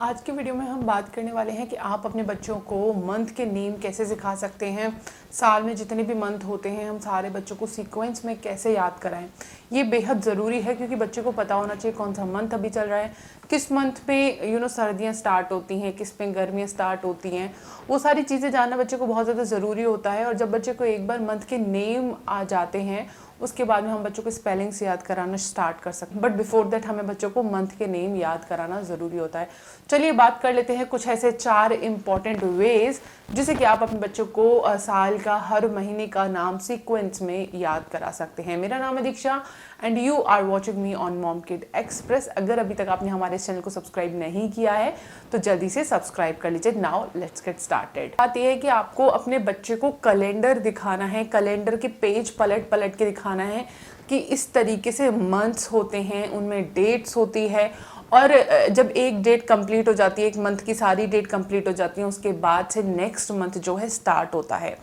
आज की वीडियो में हम बात करने वाले हैं कि आप अपने बच्चों को मंथ के नेम कैसे सिखा सकते हैं। साल में जितने भी मंथ होते हैं हम सारे बच्चों को सीक्वेंस में कैसे याद कराएं। ये बेहद ज़रूरी है क्योंकि बच्चे को पता होना चाहिए कौन सा मंथ अभी चल रहा है, किस मंथ में सर्दियां स्टार्ट होती हैं, किस में गर्मियां स्टार्ट होती हैं। वो सारी चीज़ें जानना बच्चे को बहुत ज़्यादा ज़रूरी होता है। और जब बच्चे को एक बार मंथ के नेम आ जाते हैं उसके बाद में हम बच्चों को स्पेलिंग्स याद कराना स्टार्ट कर सकते हैं। बट बिफोर दैट हमें बच्चों को मंथ के नेम याद कराना ज़रूरी होता है। चलिए बात कर लेते हैं कुछ ऐसे 4 इम्पॉर्टेंट वेज जिससे कि आप अपने बच्चों को साल का हर महीने का नाम सीक्वेंस में याद करा सकते हैं। मेरा नाम है Diksha and you are watching me on Mom Kid Express. अगर अभी तक आपने हमारे चैनल को सब्सक्राइब नहीं किया है तो जल्दी से सब्सक्राइब कर लीजिए। Now let's get started. बात यह है कि आपको अपने बच्चे को कैलेंडर दिखाना है, कैलेंडर के पेज पलट पलट के दिखाना है कि इस तरीके से मंथ्स होते हैं, उनमें डेट्स होती है। और जब एक डेट कंप्लीट हो जाती है, एक मंथ की सारी डेट कंप्लीट हो जाती है, उसके बाद से नेक्स्ट मंथ जो है स्टार्ट होता है।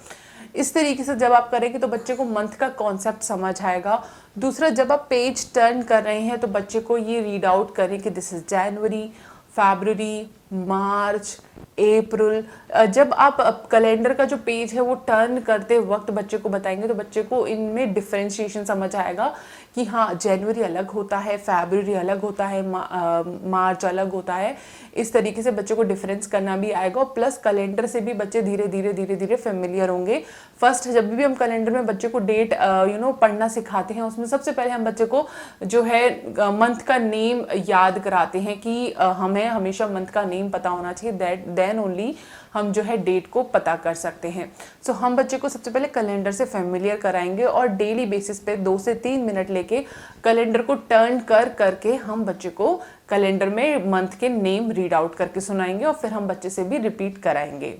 इस तरीके से जब आप करेंगे तो बच्चे को मंथ का कॉन्सेप्ट समझ आएगा। दूसरा, जब आप पेज टर्न कर रहे हैं तो बच्चे को ये रीड आउट करें कि दिस इज जनवरी, फरवरी, मार्च, अप्रैल। जब आप कैलेंडर का जो पेज है वो टर्न करते वक्त बच्चे को बताएंगे तो बच्चे को इनमें डिफरेंशिएशन समझ आएगा कि हाँ जनवरी अलग होता है, फरवरी अलग होता है, मार्च अलग होता है। इस तरीके से बच्चे को डिफरेंस करना भी आएगा। और प्लस कैलेंडर से भी बच्चे धीरे धीरे फेमिलियर होंगे। फर्स्ट जब भी हम कैलेंडर में बच्चे को डेट पढ़ना सिखाते हैं उसमें सबसे पहले हम बच्चे को जो है मंथ का नेम याद कराते हैं कि हमें हमेशा मंथ का नेम पता होना चाहिए। देन ओनली हम जो है डेट को पता कर सकते हैं। सो हम बच्चे को सबसे पहले कैलेंडर से फेमिलियर कराएंगे और डेली बेसिस पे 2 से 3 मिनट लेके कैलेंडर को टर्न करके हम बच्चे को कैलेंडर में मंथ के नेम रीड आउट करके सुनाएंगे और फिर हम बच्चे से भी रिपीट कराएंगे।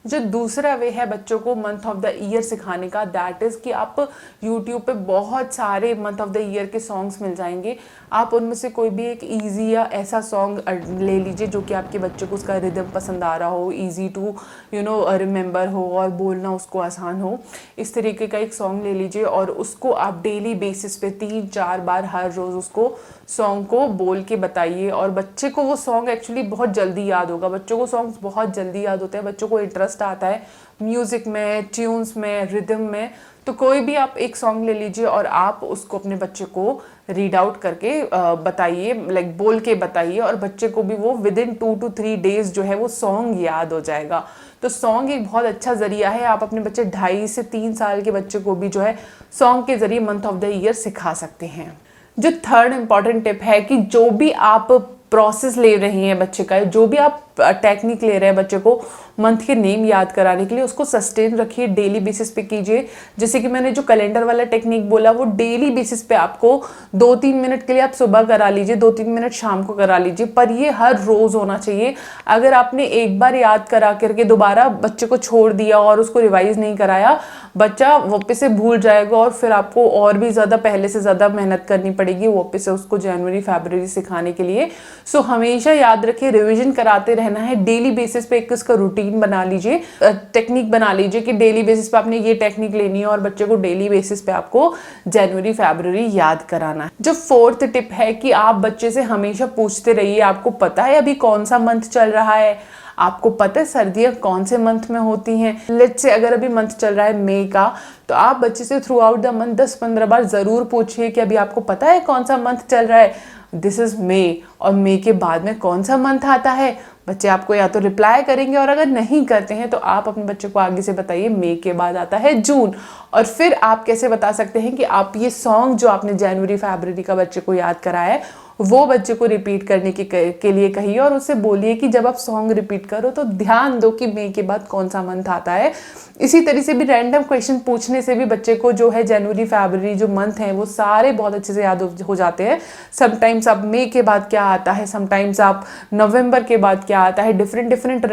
जो दूसरा वे है बच्चों को मंथ ऑफ द ईयर सिखाने का, दैट इज़ कि आप यूट्यूब पे बहुत सारे मंथ ऑफ द ईयर के सॉन्ग्स मिल जाएंगे। आप उनमें से कोई भी एक इजी या ऐसा सॉन्ग ले लीजिए जो कि आपके बच्चे को उसका रिदम पसंद आ रहा हो, इजी टू रिमेंबर हो और बोलना उसको आसान हो। इस तरीके का एक सॉन्ग ले लीजिए और उसको आप डेली बेसिस पे 3-4 बार हर रोज़ उसको सॉन्ग को बोल के बताइए। और बच्चे को वो सॉन्ग एक्चुअली बहुत जल्दी याद होगा। बच्चों को सॉन्ग्स बहुत जल्दी याद होते हैं, बच्चों को इंटरेस्ट आता है म्यूज़िक में, ट्यून्स में, रिदम में। तो कोई भी आप एक सॉन्ग ले लीजिए और आप उसको अपने बच्चे को रीड आउट करके बताइए, लाइक बोल के बताइए। और बच्चे को भी वो विदिन 2 to 3 डेज जो है वो सॉन्ग याद हो जाएगा। तो सॉन्ग एक बहुत अच्छा ज़रिया है। आप अपने बच्चे 2.5 से 3 साल के बच्चे को भी जो है सॉन्ग के ज़रिए मंथ ऑफ द ईयर सिखा सकते हैं। जो थर्ड इम्पॉर्टेंट टिप है कि जो भी आप प्रोसेस ले रहे हैं बच्चे का, जो भी आप टेक्निक ले रहे हैं बच्चे को मंथ के नेम याद कराने के लिए, उसको सस्टेन रखिए, डेली बेसिस पे कीजिए। जैसे कि मैंने जो कैलेंडर वाला टेक्निक बोला वो डेली बेसिस पे आपको 2-3 मिनट के लिए आप सुबह करा लीजिए, 2-3 मिनट शाम को करा लीजिए, पर ये हर रोज़ होना चाहिए। अगर आपने एक बार याद करा करके दोबारा बच्चे को छोड़ दिया और उसको रिवाइज नहीं कराया, बच्चा वापस से भूल जाएगा और फिर आपको और भी ज़्यादा पहले से ज़्यादा मेहनत करनी पड़ेगी वापस से उसको जनवरी फरवरी सिखाने के लिए। सो हमेशा याद रखिए, रिविजन कराते रहना है। डेली बेसिस पे एक इसका रूटीन बना लीजिए, टेक्निक बना लीजिए कि डेली बेसिस पे आपने ये टेक्निक लेनी है और बच्चे को डेली बेसिस पे आपको जनवरी फरवरी याद कराना है। जो फोर्थ टिप है कि आप बच्चे से हमेशा पूछते रहिए, आपको पता है अभी कौन सा मंथ चल रहा है, आपको पता है सर्दियाँ कौन से मंथ में होती हैं। लेट्स से अगर अभी मंथ चल रहा है मई का, तो आप बच्चे से थ्रू आउट द मंथ 10-15 बार ज़रूर पूछिए कि अभी आपको पता है कौन सा मंथ चल रहा है, दिस इज़ मई, और मई के बाद में कौन सा मंथ आता है। बच्चे आपको या तो रिप्लाई करेंगे और अगर नहीं करते हैं तो आप अपने बच्चे को आगे से बताइए मई के बाद आता है जून। और फिर आप कैसे बता सकते हैं कि आप ये सॉन्ग जो आपने जनवरी फरवरी का बच्चे को याद कराया है वो बच्चे को रिपीट करने के लिए कहिए और उससे बोलिए कि जब आप सॉन्ग रिपीट करो तो ध्यान दो कि मई के बाद कौन सा मंथ आता है। इसी तरह से भी रैंडम क्वेश्चन पूछने से भी बच्चे को जो है जनवरी फरवरी जो मंथ हैं वो सारे बहुत अच्छे से याद हो जाते हैं। समटाइम्स आप मई के बाद क्या आता है, समटाइम्स आप नवंबर के बाद क्या आता है, डिफरेंट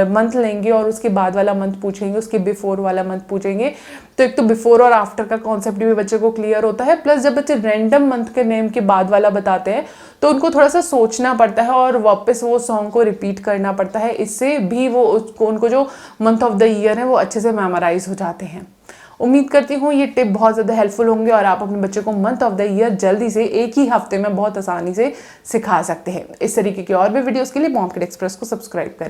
मंथ लेंगे और उसके बाद वाला मंथ पूछेंगे, उसके बिफोर वाला मंथ पूछेंगे। तो एक तो बिफोर और आफ्टर का कॉन्सेप्ट भी बच्चे को क्लियर होता है। प्लस जब बच्चे रैंडम मंथ के नेम के बाद वाला बताते हैं तो उनको थोड़ा सा सोचना पड़ता है और वापस वो सॉन्ग को रिपीट करना पड़ता है। इससे भी वो उनको जो मंथ ऑफ द ईयर है वो अच्छे से मेमोराइज हो जाते हैं। उम्मीद करती हूँ ये टिप बहुत ज़्यादा हेल्पफुल होंगे और आप अपने बच्चों को मंथ ऑफ द ईयर जल्दी से एक ही हफ्ते में बहुत आसानी से सिखा सकते हैं। इस तरीके की और भी वीडियोज़ के लिए मॉम किड एक्सप्रेस को सब्सक्राइब करें।